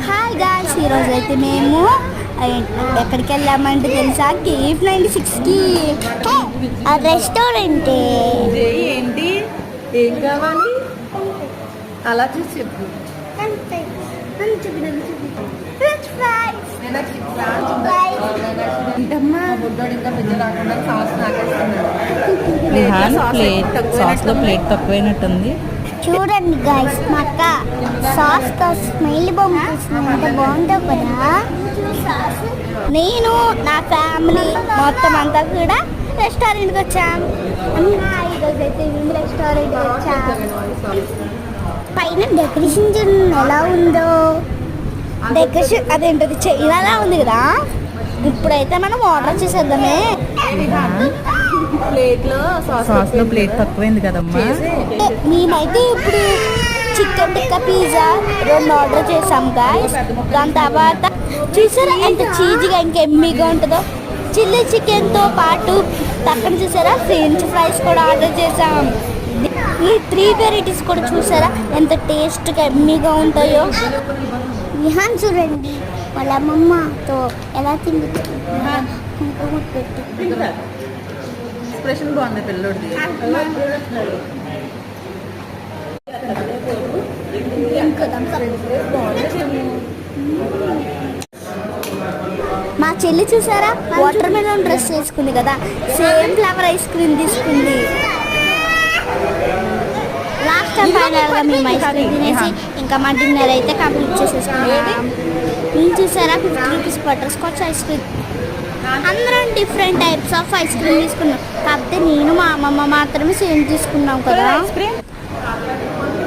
Hi guys, ఈరోజు అయితే మేము ఎక్కడికి వెళ్ళామంటే తెలుసా? కేఫ్ 96కి. ఆ రెస్టారెంట్ ఏంటి, ఏం కావాలి అలా చూసి చెప్పు. ప్లేట్ తక్కువైనట్టుంది. చూడండి గాయ్స్, మా అక్క సాస్ తో స్మైల్ బొమ్మ ఎంత బాగుందో కదా. నేను నా ఫ్యామిలీ మొత్తం అంతా కూడా రెస్టారెంట్కి వచ్చాం. ఈరోజు అయితే మేము రెస్టారెంట్కి వచ్చాం. పైన డెకరేషన్ చూడండి ఎలా ఉందో. డెకరేషన్ అదేంటది చైనాలా ఉంది కదా. ఇప్పుడైతే మనం ఆర్డర్ చేసేద్దామే. సాస్ లో ప్లేట్ తక్కువైంది కదమ్మా. మేమైతే ఇప్పుడు చికెన్ టిక్కా పిజ్జా 2 ఆర్డర్ చేసాం గాయ్స్. దాని తర్వాత చూసారా ఎంత చీజ్గా ఇంకా ఎమ్మీగా ఉంటుందో. చిల్లీ చికెన్తో పాటు పక్కన చూసారా ఫ్రెంచ్ ఫ్రైస్ కూడా ఆర్డర్ చేసాం. ఈ 3 వెరైటీస్ కూడా చూసారా ఎంత టేస్ట్గా ఎమ్మీగా ఉంటాయో. విహాన్ చూడండి వాళ్ళ అమ్మమ్మతో ఎలా తింటుంది. కుంకుమ పెట్టి ఎక్స్ప్రెషన్ బాగుంది పిల్లోడిది. మా చెల్లి చూసారా వాటర్ మెలన్ డ్రెస్ వేసుకుంది కదా, సేమ్ ఫ్లేవర్ ఐస్ క్రీమ్ తీసుకుంది. లాస్ట్ టైం ఫైనల్గా మేము ఐస్ క్రీమ్ తినేసి ఇంకా మా డిన్నర్ అయితే కంప్లీట్ చేసేసుకున్నాం. నేను చూసారా 50 rupees butterscotch ice cream. అందరం different types of ice cream తీసుకున్నాం. కాకపోతే నేను మా అమ్మమ్మ మాత్రమే సేమ్ తీసుకున్నాం కదా.